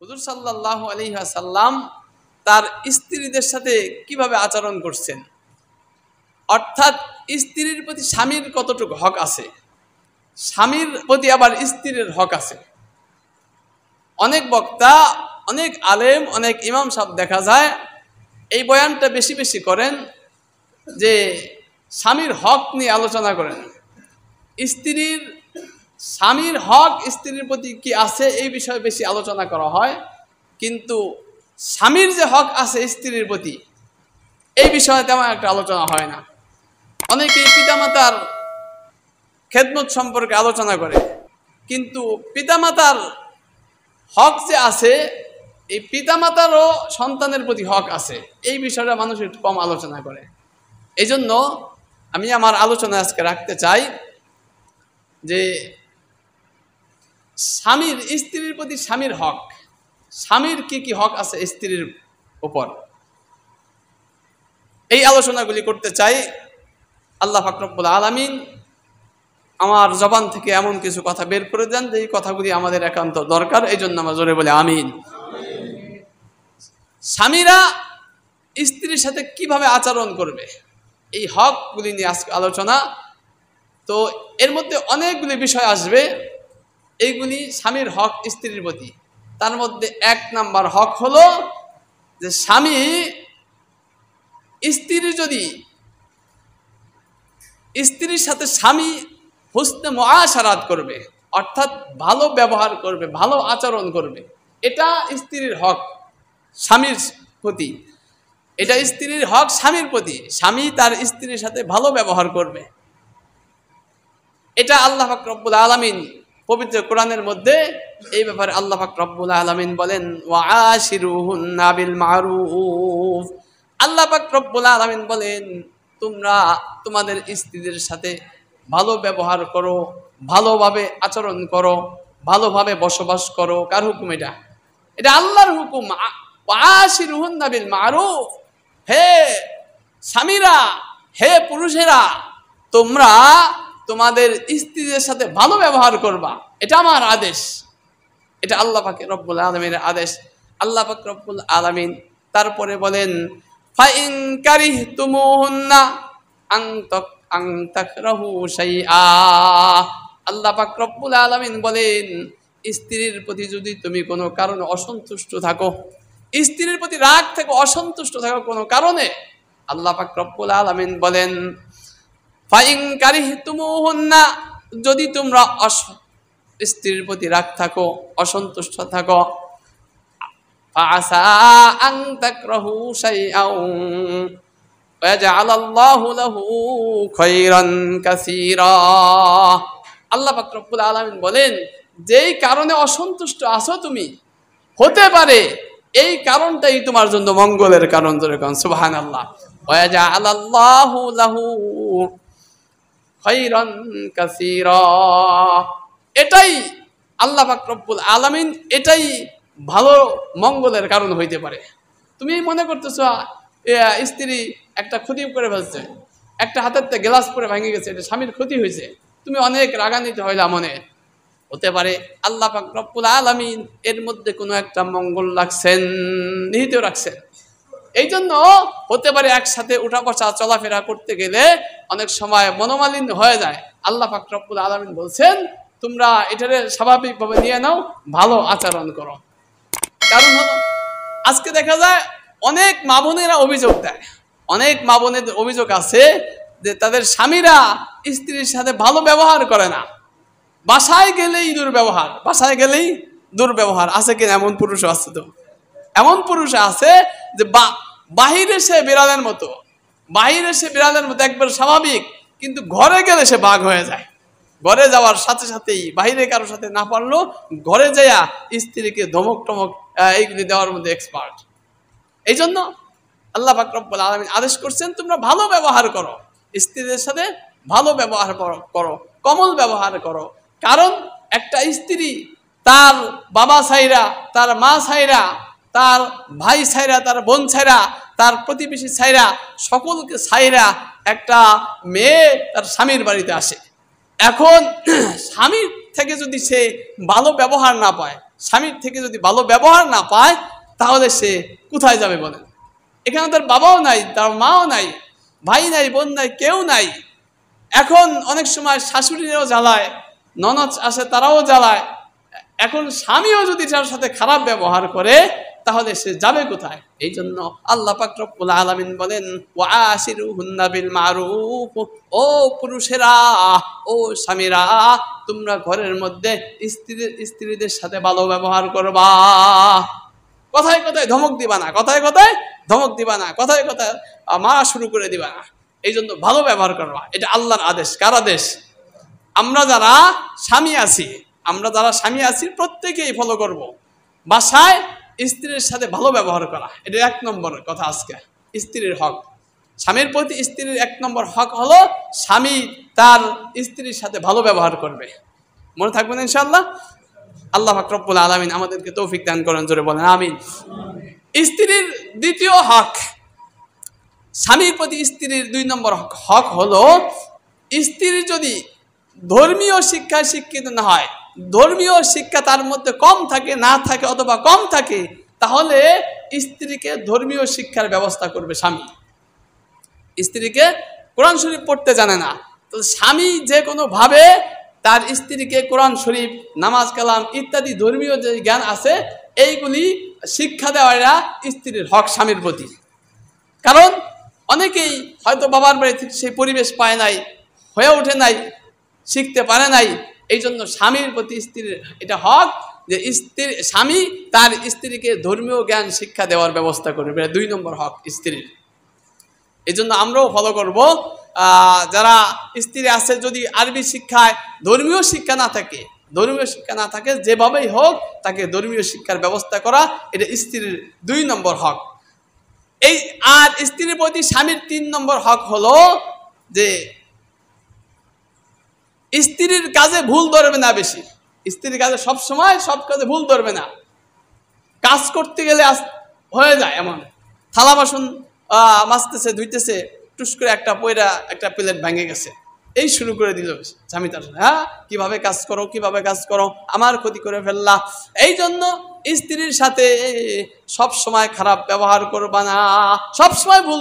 হুজুর সাল্লাল্লাহু আলাইহি ওয়াসাল্লাম তার স্ত্রীদের সাথে কিভাবে আচরণ করছেন, অর্থাৎ স্ত্রীর প্রতি স্বামীর কতটুকু হক আছে, স্বামীর প্রতি আবার স্ত্রীর হক আছে। অনেক বক্তা, অনেক আলেম, অনেক ইমাম সাহেব দেখা যায় এই বয়ানটা বেশি বেশি করেন যে স্বামীর হক নিয়ে আলোচনা করেন, স্বামীর হক স্ত্রীর প্রতি কি আছে এই বিষয়ে বেশি আলোচনা করা হয়, কিন্তু স্বামীর যে হক আছে স্ত্রীর প্রতি এই বিষয়ে তেমন একটা আলোচনা হয় না। অনেকে পিতামাতার খেদমত সম্পর্কে আলোচনা করে, কিন্তু পিতামাতার হক যে আছে, এই পিতামাতারও সন্তানের প্রতি হক আছে, এই বিষয়টা মানুষ একটু কম আলোচনা করে। এই জন্য আমি আমার আলোচনা আজকে রাখতে চাই যে স্বামীর স্ত্রীর প্রতি স্বামীর হক, স্বামীর কি কি হক আছে স্ত্রীর উপর, এই আলোচনাগুলি করতে চাই। আল্লাহ পাক রব্বুল আলামিন আমার জবান থেকে এমন কিছু কথা বের করে দেন যে এই কথাগুলি আমাদের একান্ত দরকার, এই জন্য আমরা জোরে বলে আমিন। স্বামীরা স্ত্রীর সাথে কিভাবে আচরণ করবে এই হকগুলি নিয়ে আজকে আলোচনা। তো এর মধ্যে অনেকগুলি বিষয় আসবে, এইগুলি স্বামীর হক স্ত্রীর প্রতি। তার মধ্যে এক নাম্বার হক হলো যে স্বামী স্ত্রীর সাথে স্বামী হুসনে মুআশারাত করবে, অর্থাৎ ভালো ব্যবহার করবে, ভালো আচরণ করবে, এটা স্ত্রীর হক স্বামীর প্রতি। এটা স্ত্রীর হক স্বামীর প্রতি, স্বামী তার স্ত্রীর সাথে ভালো ব্যবহার করবে। এটা আল্লাহ পাক রব্বুল আলামিন পবিত্র কোরআনের মধ্যে এই ব্যাপারে আল্লাহ পাক রব্বুল আলামিন বলেন ওয়াআশিরুহুন্না বিল মারুফ। আল্লাহ পাক রব্বুল আলামিন বলেন তোমরা তোমাদের স্ত্রীদের সাথে ভালো ব্যবহার করো, ভালোভাবে আচরণ করো, ভালোভাবে বসবাস করো। কার হুকুম এটা? এটা আল্লাহর হুকুম। ওয়াআশিরুহুন্না বিল মারুফ, হে স্বামীরা, হে পুরুষেরা, তোমরা তোমাদের স্ত্রীদের সাথে ভালো ব্যবহার করবা, এটা আমার আদেশ, এটা আল্লাহ পাক রব্বুল আলামিনের আদেশ। আল্লাহ পাক রব্বুল আলামিন তারপরে বলেন ফাইন কারিহতুমুহুন্না আন তাকরাহু শাইআ। আল্লাহ পাক রব্বুল আলামিন বলেন স্ত্রীর প্রতি যদি তুমি কোনো কারণে অসন্তুষ্ট থাকো, স্ত্রীর প্রতি রাগ থেকে অসন্তুষ্ট থাকো কোনো কারণে, আল্লাহ পাক রব্বুল আলামিন বলেন ফাইন কারিহতুমুহুন্না, যদি তোমরা স্ত্রীর প্রতি রাগ থাকো, অসন্তুষ্ট থাকো, ফাআসা আন তাকরাহু শাইআন ওয়া জাআলাল্লাহু লাহু খায়রান কাসীরা। আল্লাহ পাক রব্বুল আলামিন বলেন যেই কারণে অসন্তুষ্ট আছো তুমি, হতে পারে এই কারণটাই তোমার জন্য মঙ্গলের কারণ। যেরকম সুবহানাল্লাহ, ওয়া জাআলাল্লাহু লাহু খায়রান কাসীরা। এটাই আল্লাহ পাক রব্বুল আলামিন, এটাই ভালো মঙ্গলের কারণ হইতে পারে। তুমি মনে করতেছো স্ত্রী একটা ক্ষতি করে ফেলছে, একটা হাতের গ্লাস পরে ভেঙে গেছে, এটা স্বামীর ক্ষতি হয়েছে, তুমি অনেক রাগান্বিত হইলা মনে, হতে পারে আল্লাহ পাক রব্বুল আলামিন এর মধ্যে কোনো একটা মঙ্গল রাখছেন, নিহিত রাখছেন। এই জন্য হতে পারে একসাথে উঠা বসা চলাফেরা করতে গেলে অনেক সময় মনোমালিন্য হয়ে যায়। আল্লাহ পাক রব্বুল আলামিন বলছেন তোমরা এটারে স্বাভাবিকভাবে নিয়ে নাও, ভালো আচরণ করো। কারণ হলো আজকে দেখা যায় অনেক মা বোনেরা অভিযোগ দেয়, অনেক মা বোনের অভিযোগ আছে যে তাদের স্বামীরা স্ত্রীর সাথে ভালো ব্যবহার করে না, বাসায় গেলেই দুর্ব্যবহার, বাসায় গেলেই দুর্ব্যবহার। আছে কিনা এমন পুরুষও আছে? তো এমন পুরুষ আছে যে বাহিরে সে বিড়ালের মতো, বাহিরে সে বিড়ালের মতো একবার স্বাভাবিক, কিন্তু ঘরে গেলে সে বাঘ হয়ে যায়। ঘরে যাওয়ার সাথে সাথেই বাহিরে কারোর সাথে না পারলো, ঘরে যাইয়া স্ত্রীকে ধমক টমক এইগুলি দেওয়ার মধ্যে এক্সপার্ট। এই জন্য আল্লাহ পাক রব্বুল আলামিন আদেশ করছেন তোমরা ভালো ব্যবহার করো, স্ত্রীদের সাথে ভালো ব্যবহার করো, কমল ব্যবহার করো। কারণ একটা স্ত্রী তার বাবা ছাইরা, তার মা ছাইরা, তার ভাই ছাইরা, তার বোন ছাইরা, তার প্রতিবেশী ছাইরা, সকলকে ছাইরা একটা মেয়ে তার স্বামীর বাড়িতে আসে। এখন স্বামীর থেকে যদি সে ভালো ব্যবহার না পায়, স্বামীর থেকে যদি ভালো ব্যবহার না পায় তাহলে সে কোথায় যাবে বলেন? এখানে তার বাবাও নাই, তার মাও নাই, ভাই নাই, বোন নাই, কেউ নাই। এখন অনেক সময় শাশুড়িরাও জ্বালায়, ননদ আসে তারাও জ্বালায়। এখন স্বামীও যদি তার সাথে খারাপ ব্যবহার করে তাহলে সে যাবে কোথায়? এই জন্য আল্লাহ পাক রব্বুল আলামিন বলেন ওয়াশিরুহুন্না বিল মারুফ, ও পুরুষেরা, ও স্বামীরা, তোমরা ঘরের মধ্যে স্ত্রীদের সাথে ভালো ব্যবহার করবা। কথায় কথায় ধমক দিবা না, কথায় কথায় ধমক দিবা না, কথায় কথায় মারা শুরু করে দিবা না। এই জন্য ভালো ব্যবহার করবা, এটা আল্লাহর আদেশ। কার আদেশ? আমরা যারা স্বামী আছি প্রত্যেকেই ফলো করব। বাসায় স্ত্রীর সাথে ভালো ব্যবহার করা, এটা 1 নম্বর কথা। আজকে স্ত্রীর হক, স্বামীর প্রতি স্ত্রীর 1 নম্বর হক হলো স্বামী তার স্ত্রীর সাথে ভালো ব্যবহার করবে। মনে থাকবেন ইনশাআল্লাহ। আল্লাহ পাক রব্বুল আলামিন আমাদেরকে তৌফিক দান করেন, জোরে বলেন আমিন। স্ত্রীর দ্বিতীয় হক, স্বামীর প্রতি স্ত্রীর 2 নম্বর হক হলো স্ত্রী যদি ধর্মীয় শিক্ষায় শিক্ষিত না হয়, ধর্মীয় শিক্ষা তার মধ্যে কম থাকে, না থাকে অথবা কম থাকে, তাহলে স্ত্রীকে ধর্মীয় শিক্ষার ব্যবস্থা করবে স্বামী। স্ত্রীকে কোরআন শরীফ পড়তে জানে না, তো স্বামী যে কোনোভাবে তার স্ত্রীকে কোরআন শরীফ, নামাজ কালাম ইত্যাদি ধর্মীয় যে জ্ঞান আছে এইগুলি শিক্ষা দেওয়াটা স্ত্রীর হক স্বামীর প্রতি। কারণ অনেকেই হয়তো বাবার বাড়ি থেকে সেই পরিবেশ পায় নাই, হয়ে ওঠে নাই, শিখতে পারে নাই। এই জন্য স্বামীর প্রতি স্ত্রীর এটা হক যে স্বামী তার স্ত্রীকে ধর্মীয় জ্ঞান শিক্ষা দেওয়ার ব্যবস্থা করবে, 2 নম্বর হক স্ত্রীর। এই জন্য আমরাও ফলো করব, যারা স্ত্রী আছে যদি আরবি শিক্ষায় ধর্মীয় শিক্ষা না থাকে যেভাবেই হোক তাকে ধর্মীয় শিক্ষার ব্যবস্থা করা, এটা স্ত্রীর 2 নম্বর হক। আর স্ত্রীর প্রতি স্বামীর 3 নম্বর হক হলো যে স্ত্রীর কাজে ভুল ধরবে না বেশি। স্ত্রীর কাজে সবসময় সব কাজে ভুল ধরবে না। কাজ করতে গেলে হয়ে যায় এমন, থালা বাসন মাজতেছে, ধুইতেছে, টুস করে একটা প্লেট ভেঙে গেছে, এই শুরু করে দিল স্বামী তার সাথে, হ্যাঁ কিভাবে কাজ করো, আমার ক্ষতি করে ফেললা। এই জন্য স্ত্রীর সাথে সব সময় খারাপ ব্যবহার করবা না, সব সময় ভুল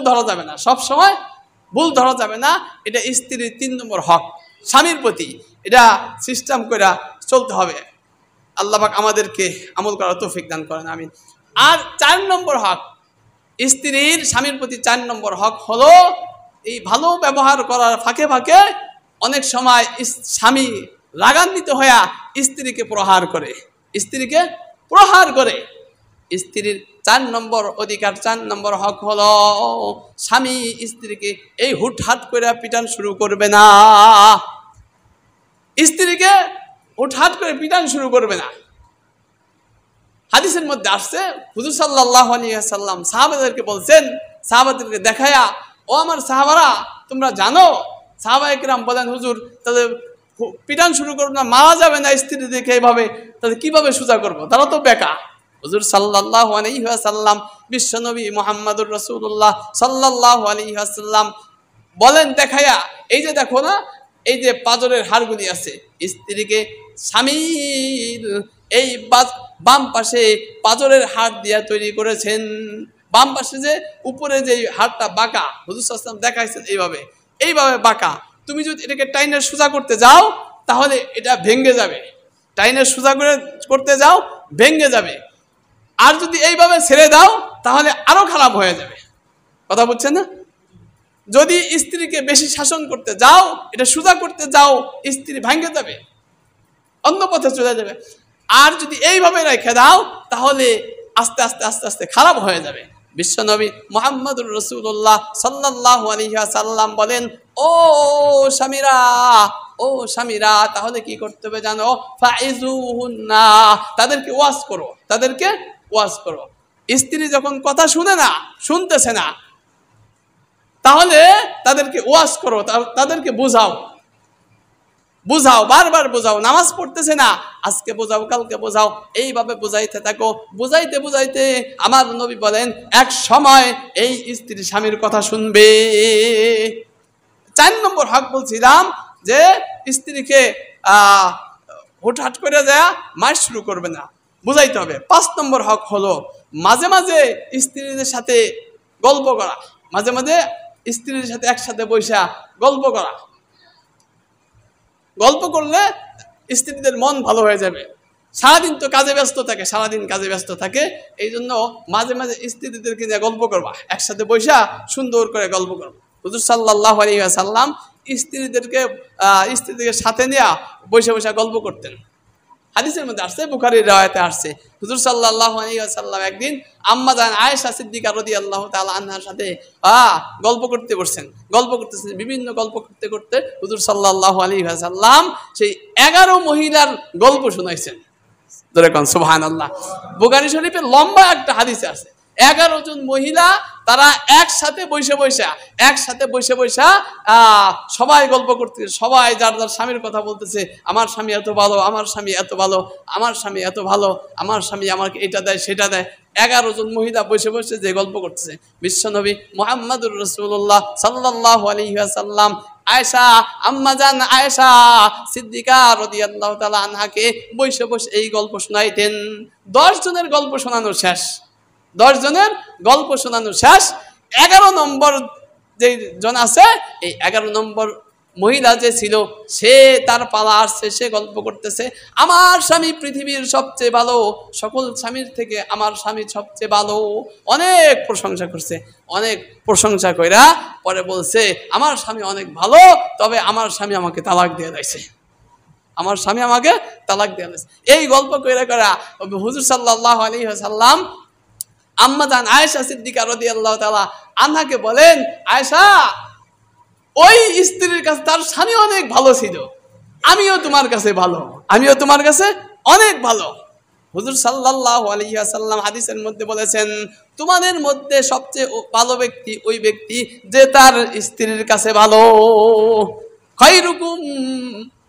ধরা যাবে না। এটা স্ত্রীর 3 নম্বর হক স্বামীর প্রতি, এটা সিস্টেম করে চলতে হবে। আল্লাহ পাক আমাদেরকে আমল করার তৌফিক দান করেন, আমিন। আর 4 নম্বর হক স্ত্রীর স্বামীর প্রতি 4 নম্বর হক হলো এই ভালো ব্যবহার করার ফাঁকে ফাঁকে অনেক সময় স্বামী রাগান্বিত হয়ে স্ত্রীকে প্রহার করে। স্ত্রীর 4 নম্বর অধিকার, 4 নম্বর হক হলো স্বামী স্ত্রীকে এই হুটহাট করে পিটান শুরু করবে না। স্ত্রীকে হুটহাট করে পিটান শুরু করবে না। হাদিসের মধ্যে আসছে হুজুর সাল্লাল্লাহু আলাইহি ওয়াসাল্লাম সাহাবাদেরকে বলছেন, সাহাবাদেরকে দেখায়া, ও আমার সাহাবারা তোমরা জানো, সাহাবায়ে কেরাম বলেন হুজুর তাদের পিটান শুরু করবো না, মারা যাবে না স্ত্রী দেখে এইভাবে, তাদের কিভাবে সোজা করবো, তারা তো বেকা। হুজুর সাল্লাল্লাহু আলাইহি ওয়াসাল্লাম বিশ্বনবী মুহাম্মদুর রাসূলুল্লাহ সাল্লাল্লাহু আলাইহি ওয়াসাল্লাম বলেন দেখায়া, এই যে দেখো না, এই যে পাজরের হাড়গুলি আছে, স্ত্রীকে স্বামীর এই বাম পাশে পাজরের হাড় দিয়া তৈরি করেছেন। বাম পাশে যে উপরে যে হাড়টা বাঁকা, হুজুর সাল্লাল্লাহু আলাইহি ওয়াসাল্লাম দেখাইছেন এইভাবে বাঁকা। তুমি যদি এটাকে টাইনের সোজা করতে যাও তাহলে এটা ভেঙে যাবে, টাইনের সোজা করতে যাও ভেঙে যাবে। আর যদি এইভাবে ছেড়ে দাও তাহলে আরো খারাপ হয়ে যাবে। কথা বুঝছেন না? যদি স্ত্রীকে বেশি শাসন করতে যাও, এটা সোজা করতে যাও, স্ত্রী ভেঙে যাবে, অন্য পথে চলে যাবে। আর যদি এইভাবে রেখে দাও তাহলে আস্তে আস্তে খারাপ হয়ে যাবে। বিশ্বনবী মুহাম্মদুর রাসূলুল্লাহ সাল্লাল্লাহু আলাইহি ওয়াসাল্লাম বলেন, ও স্বামীরা তাহলে কি করতে হবে জানো? ফাইজুহুন্না, তাদেরকে ওয়াজ করো। স্ত্রী যখন কথা শুনতেছে না তাহলে তাদেরকে ওয়াজ করো, তাদেরকে বুঝাও, বারবার বোঝাও। নামাজ পড়তেছে না, আজকে বোঝাও, কালকে বোঝাও, এইভাবে বুঝাইতে থাকো। বুঝাইতে আমার নবী বলেন এক সময় এই স্ত্রী স্বামীর কথা শুনবে। 4 নম্বর হক বলছিলাম যে স্ত্রীকে হুটহাট করে দেয়া মার শুরু করবে না। বুঝাইতে হবে। 5 নম্বর হক হলো মাঝে মাঝে স্ত্রীদের সাথে গল্প করা, মাঝে মাঝে স্ত্রীর সাথে একসাথে বসে গল্প করা। গল্প করলে স্ত্রীদের মন ভালো হয়ে যাবে। সারাদিন তো কাজে ব্যস্ত থাকে, সারাদিন কাজে ব্যস্ত থাকে, এই জন্য মাঝে মাঝে স্ত্রীদেরকে নিয়ে গল্প করবা, একসাথে বসে সুন্দর করে গল্প করবা। হুজুর সাল্লাল্লাহু আলাইহি ওয়াসাল্লাম স্ত্রীদেরকে সাথে নিয়ে বসে বসে গল্প করতেন। হাদিসের মধ্যে আসছে, বুখারীর riwayate আসছে, হুজুর সাল্লাল্লাহু আলাইহি ওয়াসাল্লাম একদিন আম্মা জান আয়েশা সিদ্দিকা রাদিয়াল্লাহু তাআলা আনহার সাথে গল্প করতে বসছেন। গল্প করতেছেন, বিভিন্ন গল্প করতে করতে হুজুর সাল্লাল্লাহু আলাইহি ওয়াসাল্লাম সেই 11 মহিলার গল্প শুনাইছেন। ধরে কোন সুবহানাল্লাহ। বুখারী শরীফে লম্বা একটা হাদিসে আছে 11 জন মহিলা তারা একসাথে বসে সবাই গল্প করতে, সবাই যার যার স্বামীর কথা বলতেছে, আমার স্বামী এত ভালো, আমার স্বামী এত ভালো, আমার স্বামী এত ভালো, আমার স্বামী আমাকে এটা দেয় সেটা দেয়। 11 জন মহিলা বসে বসে যে গল্প করতেছে, বিশ্বনবী মুহাম্মদুর রাসূলুল্লাহ সাল্লাল্লাহু আলাইহি ওয়াসাল্লাম আয়েশা, আম্মা জান আয়েশা সিদ্দিকা রাদিয়াল্লাহু তাআলা আনহাকে বসে বসে এই গল্প শোনাইতেন। 10 জনের গল্প শোনানো শেষ, 10 জনের গল্প শোনানো শেষ। 11 নম্বর যে জন আছে, এই 11 নম্বর মহিলা যে ছিল, সে তার পালা আসছে, সে গল্প করতেছে, আমার স্বামী পৃথিবীর সবচেয়ে ভালো, সকল স্বামীর থেকে আমার স্বামী সবচেয়ে ভালো। অনেক প্রশংসা করছে, অনেক প্রশংসা কইরা পরে বলছে, আমার স্বামী অনেক ভালো, তবে আমার স্বামী আমাকে তালাক দিয়ে দিয়েছে, আমার স্বামী আমাকে তালাক দিয়ে দিয়েছে। এই গল্প কইরা করা হুজুর সাল্লাল্লাহু আলাইহি ওয়াসাল্লাম আম্মা জান আয়েশা সিদ্দিকা রাদিয়াল্লাহু তাআলা আনহাকে বলেন, আয়েশা, ওই স্ত্রীর কাছে তার স্বামী অনেক ভালো ছিল, আমিও তোমার কাছে ভালো, আমিও তোমার কাছে অনেক ভালো। হুজুর সাল্লাল্লাহু আলাইহি ওয়াসাল্লাম হাদিসের মধ্যে বলেছেন, তোমাদের মধ্যে সবচেয়ে ভালো ব্যক্তি ওই ব্যক্তি যে তার স্ত্রীর কাছে ভালো। খায়রুকুম,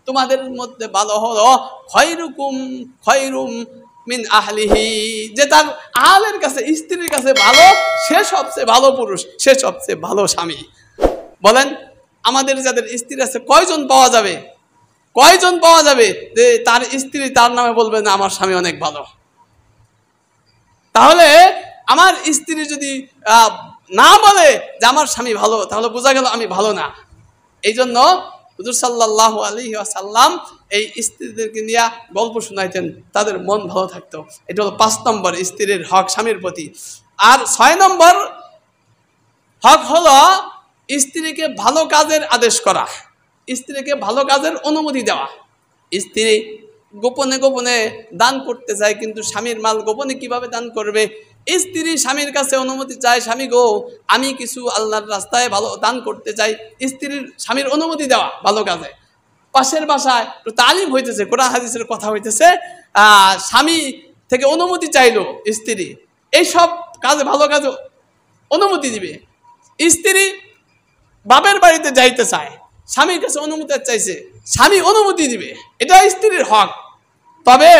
তোমাদের মধ্যে ভালো হলো খায়রুম মিন আহলিহি, যে তার আহলের কাছে, স্ত্রীর কাছে ভালো, সে সবচেয়ে ভালো পুরুষ, সে সবচেয়ে ভালো স্বামী। বলেন, আমাদের যাদের স্ত্রী আছে কয়জন পাওয়া যাবে, কয়জন পাওয়া যাবে যে তার স্ত্রী তার নামে বলবে না আমার স্বামী অনেক ভালো? তাহলে আমার স্ত্রী যদি না বলে যে আমার স্বামী ভালো, তাহলে বোঝা গেল আমি ভালো না। এই জন্য হুজুর সাল্লাল্লাহু আলাইহি ওয়াসাল্লাম এই স্ত্রীদেরকে নিয়ে গল্প শোনাইতেন, তাদের মন ভালো থাকতো। এটা হলো 5 নম্বর স্ত্রীর হক স্বামীর প্রতি। আর 6 নম্বর হক হলো স্ত্রীকে ভালো কাজের আদেশ করা, স্ত্রীকে ভালো কাজের অনুমতি দেওয়া। স্ত্রী গোপনে গোপনে দান করতে চায়, কিন্তু স্বামীর মাল গোপনে কিভাবে দান করবে? স্ত্রী স্বামীর কাছে অনুমতি চায়, স্বামী গো আমি কিছু আল্লাহর রাস্তায় ভালো দান করতে চাই। স্বামীর অনুমতি দেওয়া ভালো কাজে। পাশের বাসায় একটু তালিম হইতেছে, কোরআন হাদিসের কথা হইতেছে, স্বামী থেকে অনুমতি চাইলো স্ত্রী, এইসব কাজে ভালো কাজে অনুমতি দিবে। স্ত্রী বাপের বাড়িতে যাইতে চায়, স্বামীর কাছে অনুমতি চাইছে, স্বামী অনুমতি দিবে, এটা স্ত্রীর হক। তবে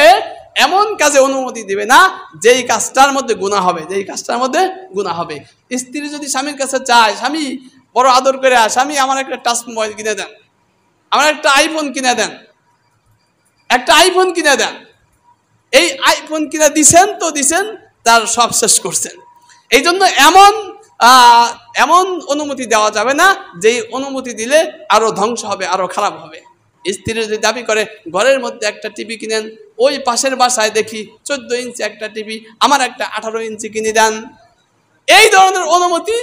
এমন কাজে অনুমতি দিবে না যেই কাজটার মধ্যে গুনাহ হবে, যেই কাজটার মধ্যে গুনাহ হবে। স্ত্রী যদি স্বামীর কাছে চায়, স্বামী বড় আদর করে, স্বামী আমার একটা টাচ মোবাইল কিনে দেন, আমার একটা আইফোন কিনে দেন, একটা আইফোন কিনে দেন, এই আইফোন কিনে দিছেন তো দিছেন, তার সব শেষ করছেন। এই জন্য এমন অনুমতি দেওয়া যাবে না যেই অনুমতি দিলে আরো ধ্বংস হবে, আরো খারাপ হবে। স্ত্রী যদি দাবি করে ঘরের মধ্যে একটা টিভি কিনেন, ওই পাশের বাসায় দেখি 14 ইঞ্চি একটা টিভি, আমার একটা 18 ইঞ্চি কিনে দেন, এই ধরনের অনুমতি,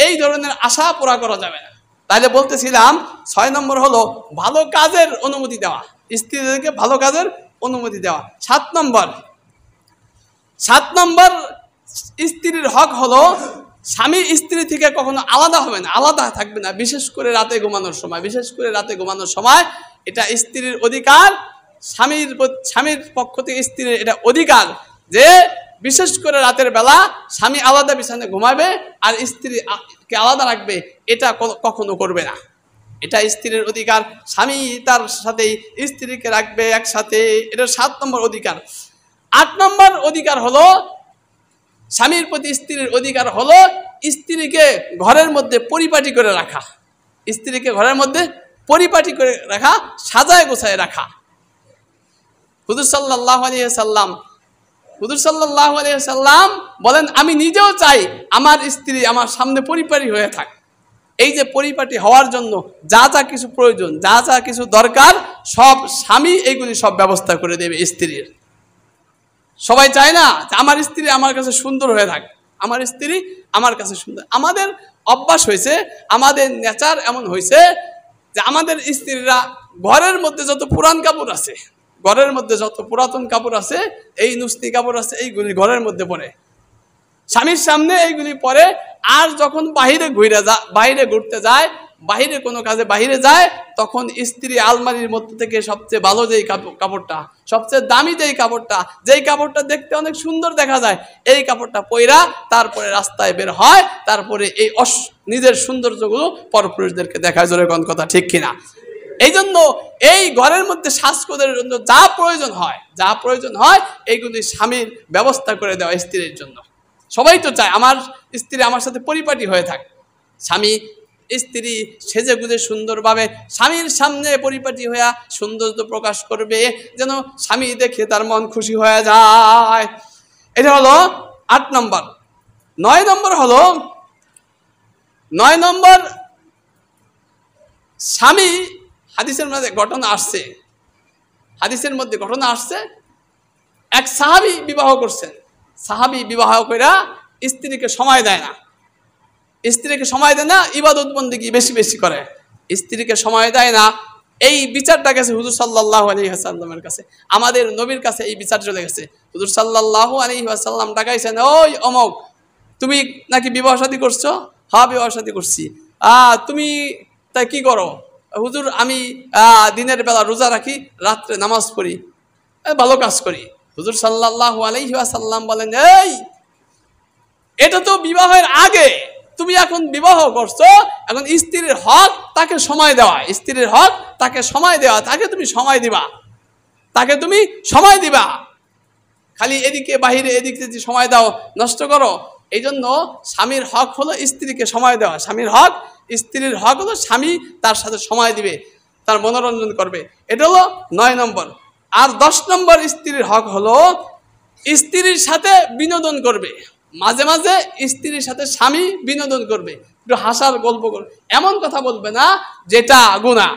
এই ধরনের আশা পুরা করা যাবে না। তাহলে বলতেছিলাম 6 নম্বর হলো ভালো কাজের অনুমতি দেওয়া, স্ত্রীদেরকে ভালো কাজের অনুমতি দেওয়া। 7 নম্বর স্ত্রীর হক হলো স্বামী স্ত্রী থেকে কখনো আলাদা হবে না, আলাদা থাকবে না, বিশেষ করে রাতে ঘুমানোর সময় এটা স্ত্রীর অধিকার। স্বামীর পক্ষ থেকে স্ত্রীর এটা অধিকার যে বিশেষ করে রাতের বেলা স্বামী আলাদা বিছানায় ঘুমাবে আর স্ত্রীকে আলাদা রাখবে, এটা কখনো করবে না। এটা স্ত্রীর অধিকার, স্বামী তার সাথেই স্ত্রীকে রাখবে একসাথে, এটা 7 নম্বর অধিকার। 8 নম্বর অধিকার হলো স্বামীর প্রতি স্ত্রীর অধিকার হলো স্ত্রীকে ঘরের মধ্যে পরিপাটি করে রাখা, স্ত্রীকে ঘরের মধ্যে পরিপাটি করে রাখা, সাজায় গোছায় রাখা। হুজুর সাল্লাল্লাহু আলাইহি ওয়াসাল্লাম হুজুর সাল্লাল্লাহু আলাইহি ওয়াসাল্লাম বলেন আমি নিজেও চাই আমার স্ত্রী আমার সামনে পরিপাটি হয়ে থাক। এই যে পরিপাটি হওয়ার জন্য যা যা কিছু প্রয়োজন, যা যা কিছু দরকার, সব স্বামী এইগুলি সব ব্যবস্থা করে দেবে স্ত্রীর। সবাই চায় না যে আমার স্ত্রী আমার কাছে সুন্দর হয়ে থাক, আমার স্ত্রী আমার কাছে সুন্দর। আমাদের অভ্যাস হয়েছে, আমাদের নেচার এমন হয়েছে যে আমাদের স্ত্রীরা ঘরের মধ্যে যত পুরান কাপড় আছে, ঘরের মধ্যে যত পুরাতন কাপড় আছে, এই নুস্তি কাপড় আছে, এইগুলি ঘরের মধ্যে পরে স্বামীর সামনে এইগুলি পরে। আর যখন বাইরে ঘুরতে যায়, বাহিরে কোনো কাজে বাহিরে যায়, তখন স্ত্রী আলমারির মধ্যে থেকে সবচেয়ে ভালো যেই কাপড়টা, সবচেয়ে দামি যেই কাপড়টা দেখতে অনেক সুন্দর দেখা যায়, এই কাপড়টা পইরা তারপরে রাস্তায় বের হয়, তারপরে এই নিজের সৌন্দর্যগুলো পরপুরুষদেরকে দেখায়। জোরে কোন কথা ঠিক কিনা? এই জন্য এই ঘরের মধ্যে সাজগোজের জন্য যা প্রয়োজন হয় এইগুলি স্বামীর ব্যবস্থা করে দেওয়া স্ত্রীর জন্য। সবাই তো চায় আমার স্ত্রী আমার সাথে পরিপাটি হয়ে থাকে। স্ত্রী সেজে গুজে সুন্দরভাবে স্বামীর সামনে পরিপাটি হয়ে সৌন্দর্য প্রকাশ করবে, যেন স্বামী দেখে তার মন খুশি হয়ে যায়। এটা হলো 8 নম্বর। 9 নম্বর হলো, 9 নম্বর স্বামী, হাদিসের মধ্যে ঘটনা আসছে, এক সাহাবী বিবাহ করছেন। সাহাবী বিবাহ কইরা স্ত্রীকে সময় দেয় না, ইবাদত বন্দেগী বেশি বেশি করে, স্ত্রীকে সময় দেয় না। এই বিচারটা গেছে হুজুর সাল্লাল্লাহু আলাইহি ওয়াসাল্লামের কাছে, আমাদের নবীর কাছে এই বিচার চলে গেছে। হুজুর সাল্লাল্লাহু আলাইহি ওয়াসাল্লাম ডাকাইছেন, ওই অমুক, তুমি নাকি বিবাহ শাদী করছো? হ্যাঁ, বিবাহ শাদী করছি। তুমি তাই কি করো? হুজুর আমি দিনের বেলা রোজা রাখি, রাত্রে নামাজ পড়ি, ভালো কাজ করি। হুজুর সাল্লাল্লাহু আলাইহি ওয়াসাল্লাম বলেন, এই এটা তো বিবাহের আগে, তুমি এখন বিবাহ করছো, এখন স্ত্রীর হক তাকে সময় দেওয়া, তাকে তুমি সময় দিবা। খালি এদিকে বাহিরে এদিকে যদি সময় দাও, নষ্ট করো। এই জন্য স্বামীর হক হলো স্ত্রীকে সময় দেওয়া, স্ত্রীর হক হলো স্বামী তার সাথে সময় দিবে, তার মনোরঞ্জন করবে। এটা হলো 9 নম্বর। আর 10 নম্বর স্ত্রীর হক হলো স্ত্রীর সাথে বিনোদন করবে। মাঝে মাঝে স্ত্রীর সাথে স্বামী বিনোদন করবে, একটু হাসার গল্প করবে, এমন কথা বলবে না যেটা গুনাহ,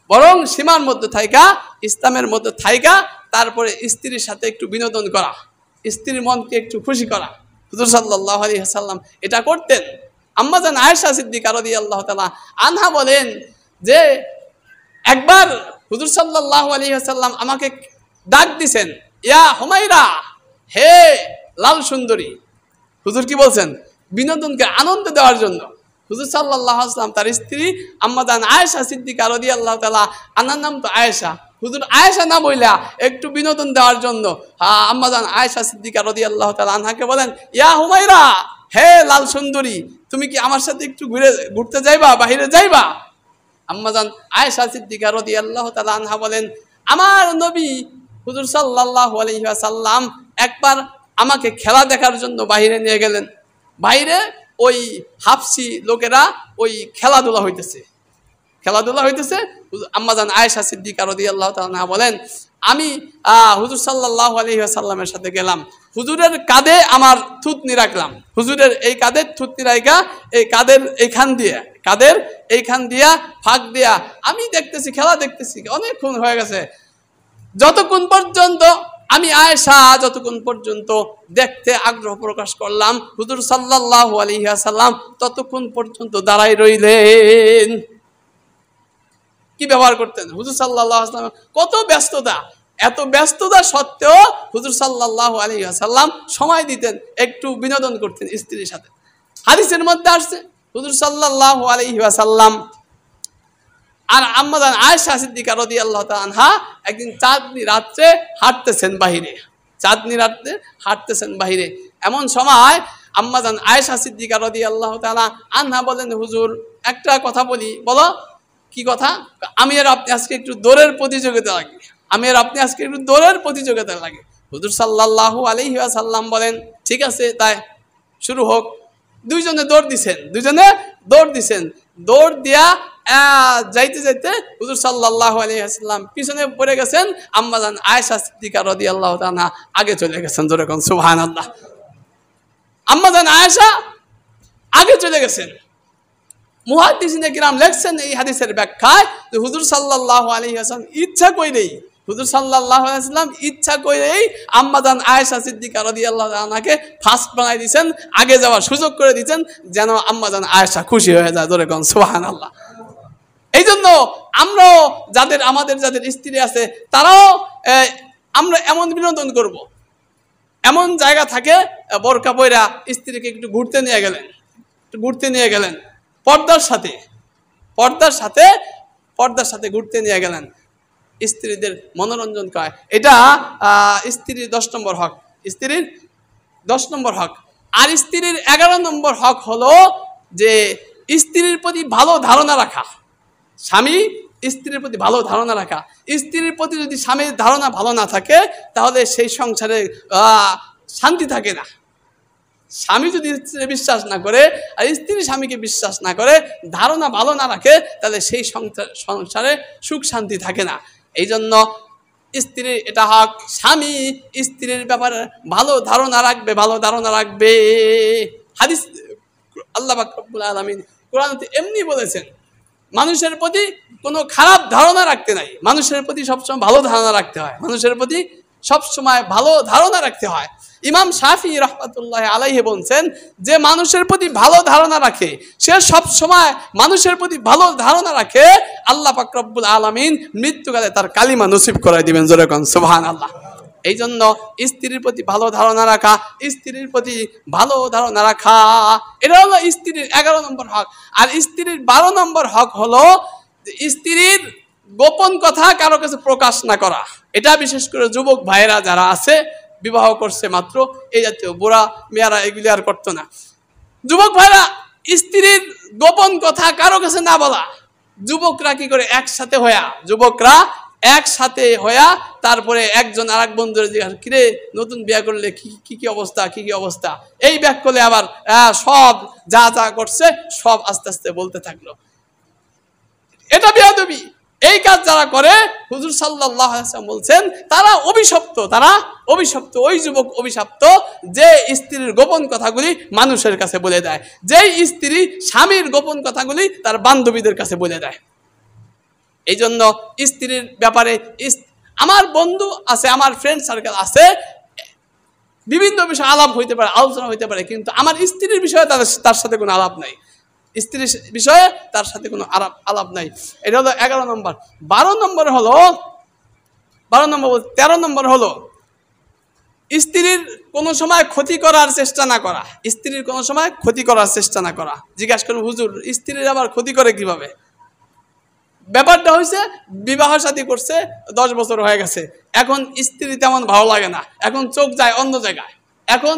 বরং সীমার মধ্যে থাইকা, ইসলামের মধ্যে থাইকা তারপরে স্ত্রীর সাথে একটু বিনোদন করা, স্ত্রীর মনকে একটু খুশি করা। হুজুর সাল্লাল্লাহু আলাইহি ওয়াসাল্লাম এটা করতেন। আম্মা জান আয়েশা সিদ্দিকা রাদিয়াল্লাহু তাআলা আনহা বলেন যে একবার হুজুর সাল্লাল্লাহু আলাইহি ওয়াসাল্লাম আমাকে ডাক দিছেন, ইয়া হুমায়রা, হে লাল সুন্দরী। হুজুর কি বলছেন? বিনোদনকে আনন্দ দেওয়ার জন্য। হুজুর সাল্লাল্লাহু আলাইহি ওয়াসাল্লাম তার স্ত্রী আম্মা জান আয়েশা সিদ্দিকা রাদিয়াল্লাহু তাআলা আনহার নাম তো আয়েশা, হুজুর আয়েশা না বইলা একটু বিনোদন দেওয়ার জন্য আম্মা জান আয়েশা সিদ্দিকা রাদিয়াল্লাহু তাআলা আনহাকে বলেন, ইয়া হুমায়রা, হে লাল সুন্দরী, তুমি কি আমার সাথে একটু ঘুরতে যাইবা, বাহিরে যাইবা? আম্মা জান আয়েশা সিদ্দিকা রাদিয়াল্লাহু তাআলা আনহা বলেন, আমার নবী হুজুর সাল্লাল্লাহু আলাইহি ওয়াসাল্লাম একবার আমাকে খেলা দেখার জন্য বাহিরে নিয়ে গেলেন। বাইরে ওই হাফসি লোকেরা ওই খেলাধুলা হইতেছে। আম্মা জান আয়েশা সিদ্দিকা রাদিয়াল্লাহু তাআলা আনহা বলেন, আমি হুজুর সাল্লাল্লাহু আলাইহি ওয়াসাল্লামের সাথে গেলাম, হুজুরের কাঁধে আমার থুতনি রাখলাম, হুজুরের এই কাঁধের থুতনি রাখা, এই কাঁধের এইখান দিয়া ফাঁক দিয়া আমি দেখতেছি, খেলা দেখতেছি, অনেকক্ষণ হয়ে গেছে। যতক্ষণ পর্যন্ত আমি আয়েশা দেখতে আগ্রহ প্রকাশ করলাম, হুজুর সাল্লাল্লাহু আলাইহি ওয়াসাল্লাম ততক্ষণ পর্যন্ত দাঁড়াই রইলেন। কি ব্যবহার করতেন হুজুর সাল্লাল্লাহু আলাইহি ওয়াসাল্লাম? কত ব্যস্ততা, এত ব্যস্ততা সত্ত্বেও হুজুর সাল্লাল্লাহু আলাইহি ওয়াসাল্লাম সময় দিতেন, একটু বিনোদন করতেন স্ত্রীর সাথে। হাদিসের মধ্যে আসছে হুজুর সাল্লাল্লাহু আলাইহি ওয়াসাল্লাম আর আম্মা জান আয়েশা সিদ্দিকা রাদিয়াল্লাহু তাআলা আনহা একদিন চাঁদনি রাতে হাঁটতেছেন বাহিরে। এমন সময় আম্মা জান আয়েশা সিদ্দিকা রাদিয়াল্লাহু তাআলা আনহা বলেন, হুজুর একটা কথা বলি। বলো, কি কথা? আমি আর আপনি আজকে একটু দৌড়ের প্রতিযোগিতা লাগে। হুজুর সাল্লাল্লাহু আলাইহি ওয়াসাল্লাম বলেন, ঠিক আছে, তাই শুরু হোক। দুইজনে দৌড় দিছেন। দৌড় দিয়া যাইতে যাইতে হুজুর সাল্লাল্লাহু আলাইহি ওয়াসাল্লাম পিছনে পড়ে গেছেন, আম্মাজান আয়েশা সিদ্দিকা রাদিয়াল্লাহু তাআলা আগে চলে গেছেন। জোরে কোন সুবহানাল্লাহ। আম্মাজান আয়েশা আগে চলে গেছেন। মুহাদ্দিসিনে কিরাম লেখছেন এই হাদিসের ব্যাখ্যায় যে হুজুর সাল্লাল্লাহু আলাইহি ওয়াসাল্লাম ইচ্ছা কইরেই, হুজুর সাল্লাল্লাহু আলাইহি ওয়াসাল্লাম ইচ্ছা কইরেই আম্মাজান আয়েশা সিদ্দিকা রাদিয়াল্লাহু তাআলাকে ফার্স্ট বানাই দিয়েছেন, আগে যাওয়ার সুযোগ করে দিয়েছেন, যেন আম্মাজান আয়েশা খুশি হয়ে যায়। জোরে কোন সুবহানাল্লাহ। এই জন্য আমরাও আমাদের যাদের স্ত্রী আছে তারাও আমরা এমন বিনোদন করব, এমন জায়গা থাকে বোরকা পয়রা স্ত্রীকে একটু ঘুরতে নিয়ে গেলেন পর্দার সাথে ঘুরতে নিয়ে গেলেন, স্ত্রীদের মনোরঞ্জন করে। এটা স্ত্রীর 10 নম্বর হক, স্ত্রীর 10 নম্বর হক। আর স্ত্রীর 11 নম্বর হক হলো যে স্ত্রীর প্রতি ভালো ধারণা রাখা। স্বামী স্ত্রীর প্রতি ভালো ধারণা রাখা। স্ত্রীর প্রতি যদি স্বামীর ধারণা ভালো না থাকে তাহলে সেই সংসারে শান্তি থাকে না। স্বামী যদি স্ত্রীকে বিশ্বাস না করে আর স্ত্রী স্বামীকে বিশ্বাস না করে, ধারণা ভালো না রাখে, তাহলে সেই সংসারে সুখ শান্তি থাকে না। এই জন্য স্ত্রীর এটা হক, স্বামী স্ত্রীর ব্যাপারে ভালো ধারণা রাখবে। হাদিস আল্লাহ পাক রব্বুল আলামিন কোরআনে এমনি বলেছেন, মানুষের প্রতি কোনো খারাপ ধারণা রাখতে নাই, মানুষের প্রতি সবসময় ভালো ধারণা রাখতে হয়। ইমাম শাফি রাহমাতুল্লাহি আলাইহি বলছেন যে মানুষের প্রতি ভালো ধারণা রাখে, সে সব সময় মানুষের প্রতি ভালো ধারণা রাখে, আল্লাহ পাক রব্বুল আলামিন মৃত্যুকালে তার কালিমা নসিব করায় দিবেন। জোরে কোন সুবহানাল্লাহ। এই জন্য স্ত্রীর প্রতি ভালো ধারণা রাখা, এটা হলো স্ত্রীর 11 নম্বর হক। আর স্ত্রীর 12 নম্বর হক হলো স্ত্রীর গোপন কথা কারো কাছে প্রকাশ না করা। এটা বিশেষ করে যুবক ভাইয়েরা যারা আছে, বিবাহ করছে মাত্র, এই জাতীয় বুড়া মেয়েরা এগুলি আর করতো না। যুবক ভাইরা স্ত্রীর গোপন কথা কারো কাছে না বলা। যুবকরা কি করে একসাথে হইয়া তারপরে একজন আর এক বন্ধুরে জিজ্ঞাসা, কিরে নতুন বিয়ে করলে কি অবস্থা, এই ব্যাক করলে আবার সব যা করছে সব আস্তে আস্তে বলতে থাকলো। এটা বেয়াদবি। এই কাজ যারা করে হুজুর সাল্লাল্লাহু আলাইহি ওয়াসাল্লাম বলছেন তারা অভিশপ্ত, ওই যুবক অভিশপ্ত যে স্ত্রীর গোপন কথাগুলি মানুষের কাছে বলে দেয়, যেই স্ত্রী স্বামীর গোপন কথাগুলি তার বান্ধবীদের কাছে বলে দেয়। এই জন্য স্ত্রীর ব্যাপারে আমার বন্ধু আছে, আমার ফ্রেন্ড সার্কেল আছে, বিভিন্ন বিষয়ে আলোচনা হইতে পারে, কিন্তু আমার স্ত্রীর বিষয়ে তার সাথে কোনো আলাপ নাই, স্ত্রীর বিষয়ে তার সাথে কোনো আলাপ নাই। এটা হলো 11 নম্বর। 13 নম্বর হলো স্ত্রীর কোনো সময় ক্ষতি করার চেষ্টা না করা। জিজ্ঞাসা করুন, হুজুর স্ত্রীর আবার ক্ষতি করে কিভাবে? ব্যাপারটা হয়েছে, বিবাহ শাদী করছে 10 বছর হয়ে গেছে, এখন স্ত্রী তেমন ভালো লাগে না, এখন চোখ যায় অন্য জায়গায়, এখন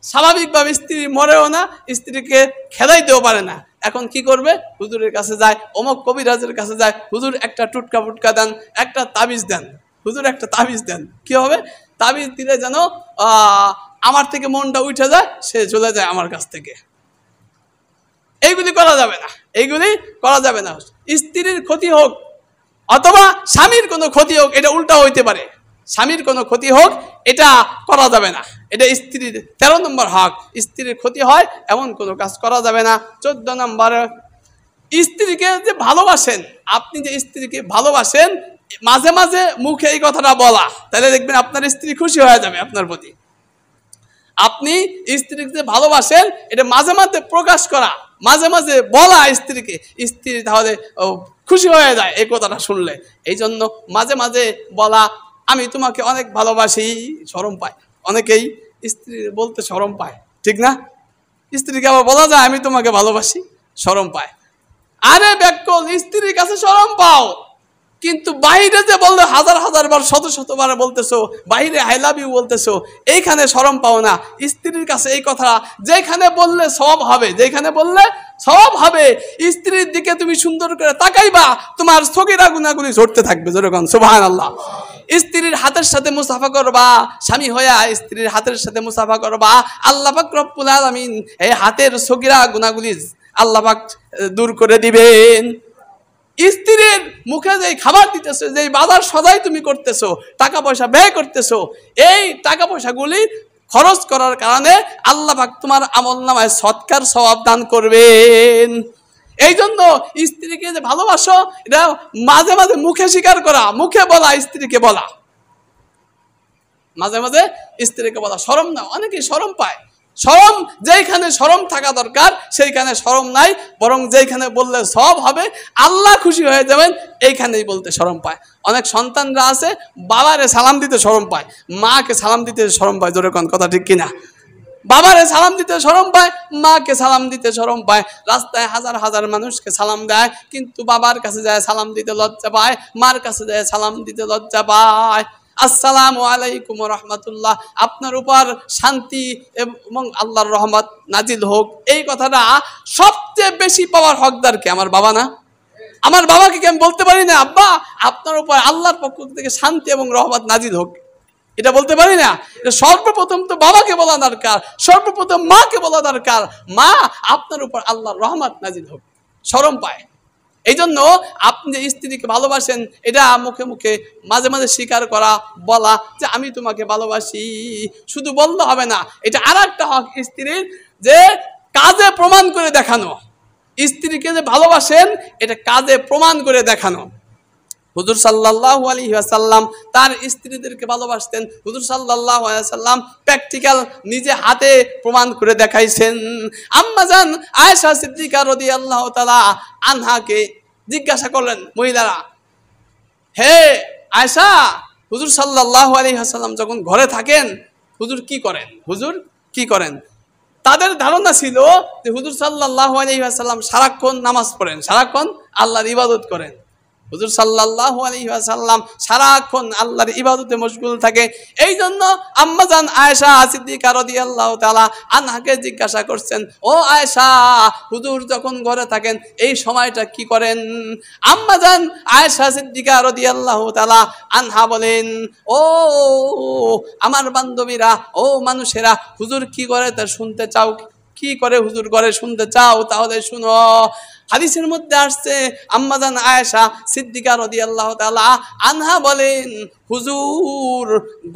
স্বাভাবিকভাবে স্ত্রী মরেও না, স্ত্রীকে খেলাইতেও পারে না। এখন কি করবে? হুজুরের কাছে যায়, অমুক কবিরাজের কাছে যায়, হুজুর একটা টুটকা ফুটকা দেন, একটা তাবিজ দেন, কি হবে? তাবিজ দিলে যেন আমার থেকে মনটা উঠে যায়, সে চলে যায় আমার কাছ থেকে। এইগুলি করা যাবে না। স্ত্রীর ক্ষতি হোক অথবা স্বামীর কোনো ক্ষতি হোক, এটা উল্টা হইতে পারে। স্বামীর কোনো ক্ষতি হোক, এটা করা যাবে না। এটা স্ত্রীর 13 নম্বর হক। স্ত্রীর ক্ষতি হয় এমন কোনো কাজ করা যাবে না। 14 নম্বর, স্ত্রীকে যে ভালোবাসেন, আপনি যে স্ত্রীকে ভালোবাসেন, মাঝে মাঝে মুখে এই কথাটা বলা, তাহলে দেখবেন আপনার স্ত্রী খুশি হয়ে যাবে আপনার প্রতি। আপনি স্ত্রীকে যে ভালোবাসেন এটা মাঝে মাঝে প্রকাশ করা, মাঝে মাঝে বলা স্ত্রীকে, স্ত্রী তাহলে খুশি হয়ে যায় এই কথাটা শুনলে। এই জন্য মাঝে মাঝে বলা, আমি তোমাকে অনেক ভালোবাসি, শরম পায় অনেকেই, স্ত্রী বলতে শরম পায়, ঠিক না? স্ত্রীকে আবার বলা যায় আমি তোমাকে ভালোবাসি, শরম পায়। আরে ব্যাকল, স্ত্রীর কাছে শরম পাও, কিন্তু বাইরে যে বললে হাজার বার শতবার বলতেছো, বাইরে আই লাভ ইউ বলতেছো, এইখানে শরম পাও না। স্ত্রীর কাছে এই কথা যেখানে বললে সব হবে, স্ত্রীর দিকে তুমি সুন্দর করে তাকাইবা, তোমার সগীরা গুনাহগুলি ঝরতে থাকবে। যেরকম সুবহানাল্লাহ। স্ত্রীর হাতের সাথে মুসাফা করবা, স্বামী হইয়া স্ত্রীর হাতের সাথে মুসাফা করবা, আল্লাহ পাক রব্বুল আলামিন এই হাতের সগীরা গুনাহগুলি আল্লাহ পাক দূর করে দিবেন। স্ত্রীর মুখে যে খাবার দিতেছো, যে বাজার সদাই তুমি করতেছো, টাকা পয়সা ব্যয় করতেছো, এই টাকা পয়সাগুলি খরচ করার কারণে আল্লাহ পাক তোমার আমলনামায় সৎকার সওয়াব দান করবেন। এই জন্য স্ত্রীকে যে ভালোবাসো, এটা মাঝে মাঝে মুখে স্বীকার করা, মুখে বলা, স্ত্রীকে বলা, মাঝে মাঝে স্ত্রীকে বলা। শরম না, অনেকেই শরম পায়। শরম, যেইখানে শরম থাকা দরকার সেইখানে শরম নাই, বরং যেইখানে বললে সব হবে, আল্লাহ খুশি হয়ে যাবেন, এইখানেই বলতে শরম পায়। অনেক সন্তানরা আছে বাবারে সালাম দিতে শরম পায়, মাকে সালাম দিতে শরম পায়। জোরে কোন কথা ঠিক কিনা? বাবারে সালাম দিতে শরম পায়, মাকে সালাম দিতে শরম পায়। রাস্তায় হাজার হাজার মানুষকে সালাম দেয়, কিন্তু বাবার কাছে যায় সালাম দিতে লজ্জা পায়, মার কাছে যায় সালাম দিতে লজ্জা পায়। আসসালামু আলাইকুম রহমতুল্লাহ, আপনার উপর শান্তি এবং আল্লাহর রহমত নাজিল হোক, এই কথাটা সবচেয়ে বেশি পাওয়ার হকদার কে? আমার বাবা না? আমার বাবাকে কি আমি বলতে পারি না আব্বা আপনার উপর আল্লাহর পক্ষ থেকে শান্তি এবং রহমত নাজিল হোক? এটা বলতে পারি না? সর্বপ্রথম তো বাবাকে বলা দরকার, সর্বপ্রথম মাকে বলা দরকার, মা আপনার উপর আল্লাহর রহমত নাজিল হোক। শরম পায়। এই জন্য আপনি যে স্ত্রীকে ভালোবাসেন, এটা মুখে মুখে মাঝে মাঝে স্বীকার করা, বলা যে আমি তোমাকে ভালোবাসি। শুধু বললে হবে না, এটা আর একটা হক স্ত্রীর, যে কাজে প্রমাণ করে দেখানো। স্ত্রীকে যে ভালোবাসেন, এটা কাজে প্রমাণ করে দেখানো। হুজুর সাল্লাল্লাহু আলাইহি ওয়াসাল্লাম তার স্ত্রীদেরকে ভালোবাসতেন। হুজুর সাল্লাল্লাহু আলাইহি ওয়াসাল্লাম প্র্যাকটিক্যাল নিজে হাতে প্রমাণ করে দেখাইছেন। আম্মা জান আয়েশা সিদ্দিকা রাদিয়াল্লাহু তাআলা আনহাকে জিজ্ঞাসা করলেন মহিলারা, হে আয়েশা, হুজুর সাল্লাল্লাহু আলাইহি ওয়াসাল্লাম যখন ঘরে থাকেন হুজুর কি করেন? হুজুর কি করেন? তাদের ধারণা ছিল যে হুজুর সাল্লাল্লাহু আলাইহি ওয়াসাল্লাম সারাক্ষণ নামাজ পড়েন, সারাক্ষণ আল্লাহর ইবাদত করেন। হুজুর সাল্লাল্লাহু আলাইহি ওয়াসাল্লাম সারাক্ষণ আল্লাহর ইবাদতে মশগুল থাকে। এই জন্য আম্মা জান আয়েশা সিদ্দিকা রাদিয়াল্লাহু তাআলা আনহাকে জিজ্ঞাসা করছেন, ও আয়েশা, হুজুর যখন ঘরে থাকেন এই সময়টা কি করেন? আম্মা জান আয়েশা সিদ্দিকা রাদিয়াল্লাহু তাআলা আনহা বলেন, ও আমার বান্ধবীরা, ও মানুষেরা, হুজুর কি করে তা শুনতে চাও? কি করে হুজুর ঘরে শুনতে চাও? তাহলে শুনো। হাদিসের মধ্যে আসছে আম্মা জান আয়েশা সিদ্দিকা রাদিয়াল্লাহু তাআলা আনহা বলেন, হুজুর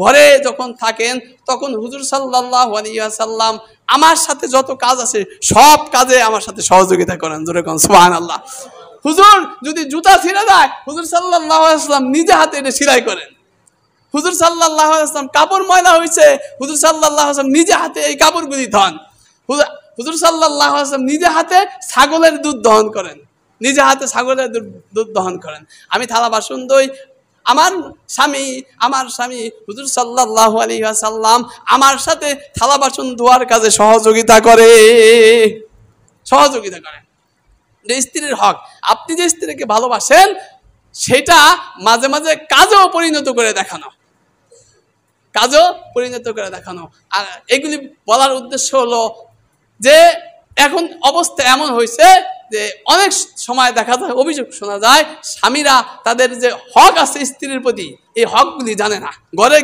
ঘরে যখন থাকেন তখন হুজুর সাল্লাল্লাহু আলাইহি ওয়াসাল্লাম আমার সাথে যত কাজ আছে সব কাজে আমার সাথে সহযোগিতা করেন। জোরে কোন সুবহানাল্লাহ। হুজুর যদি জুতা ছিঁড়ে যায়, হুজুর সাল্লাল্লাহু আলাইহি ওয়াসাল্লাম নিজে হাতে এটা সেলাই করেন। হুজুর সাল্লাল্লাহু আলাইহি ওয়াসাল্লাম কাপড় ময়লা হয়েছে, হুজুর সাল্লাল্লাহু আলাইহি ওয়াসাল্লাম নিজে হাতে এই কাপড়গুলি ধোন। হুজুর সাল্লাল্লাহু আলাইহি ওয়াসাল্লাম নিজে হাতে ছাগলের দুধ দহন করেন, নিজে হাতে ছাগলের দুধ দহন করেন। আমি থালা বাসন ধুই, আমার স্বামী হুজুর সাল্লাল্লাহু আলাইহি ওয়াসাল্লাম আমার সাথে থালা বাসন ধোয়ার কাজে সহযোগিতা করে। স্ত্রীর হক। আপনি যে স্ত্রীকে ভালোবাসেন সেটা মাঝে মাঝে কাজেও পরিণত করে দেখানো, আর এগুলি বলার উদ্দেশ্য হলো যে এখন অবস্থা এমন হয়েছে যে অনেক সময় দেখা যায়, অভিযোগ শোনা যায়, স্বামীরা তাদের যে হক আছে স্ত্রীর প্রতি এই হকগুলি জানে না। ঘরে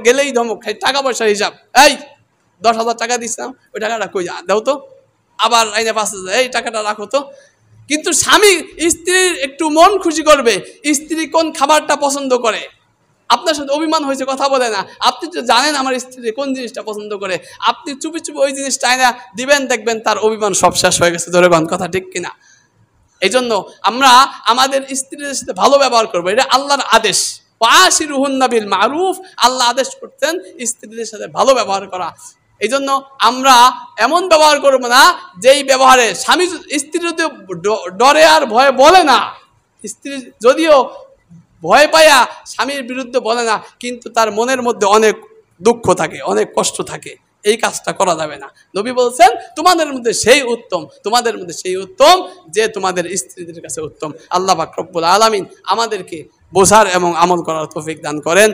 গেলেই ধমক, টাকা পয়সার হিসাব, এই 10,000 টাকা দিচ্ছিলাম, ওই টাকাটা কই দাও তো, আবার আইনে 5,000, এই টাকাটা রাখো তো। কিন্তু স্বামী স্ত্রীর একটু মন খুশি করবে, স্ত্রী কোন খাবারটা পছন্দ করে, আপনার সাথে অভিমান হয়েছে কথা বলে না, আপনি তো জানেন আমার স্ত্রী কোন জিনিসটা পছন্দ করে, আপনি চুপি চুপি ওই জিনিসটা আইনা দিবেন, দেখবেন তার অভিমান সব শেষ হয়ে গেছে। ধরে বান কথা ঠিক কিনা? এই জন্য আমরা আমাদের স্ত্রীদের সাথে ভালো ব্যবহার করবো, এটা আল্লাহর আদেশ। ওয়াশিরুহুন্না বিল মারুফ, আল্লাহ আদেশ করতেন স্ত্রীদের সাথে ভালো ব্যবহার করা। এই জন্য আমরা এমন ব্যবহার করবো না যেই ব্যবহারে স্বামী স্ত্রী যদিও ডরে আর ভয়ে বলে না, স্ত্রী যদিও ভয় পায়া স্বামীর বিরুদ্ধে বলে না, কিন্তু তার মনের মধ্যে অনেক দুঃখ থাকে, অনেক কষ্ট থাকে, এই কাজটা করা যাবে না। নবী বলছেন তোমাদের মধ্যে সেই উত্তম যে তোমাদের স্ত্রীদের কাছে উত্তম। আল্লাহ পাক রব্বুল আলামিন আমাদেরকে বোঝার এবং আমল করার তৌফিক দান করেন।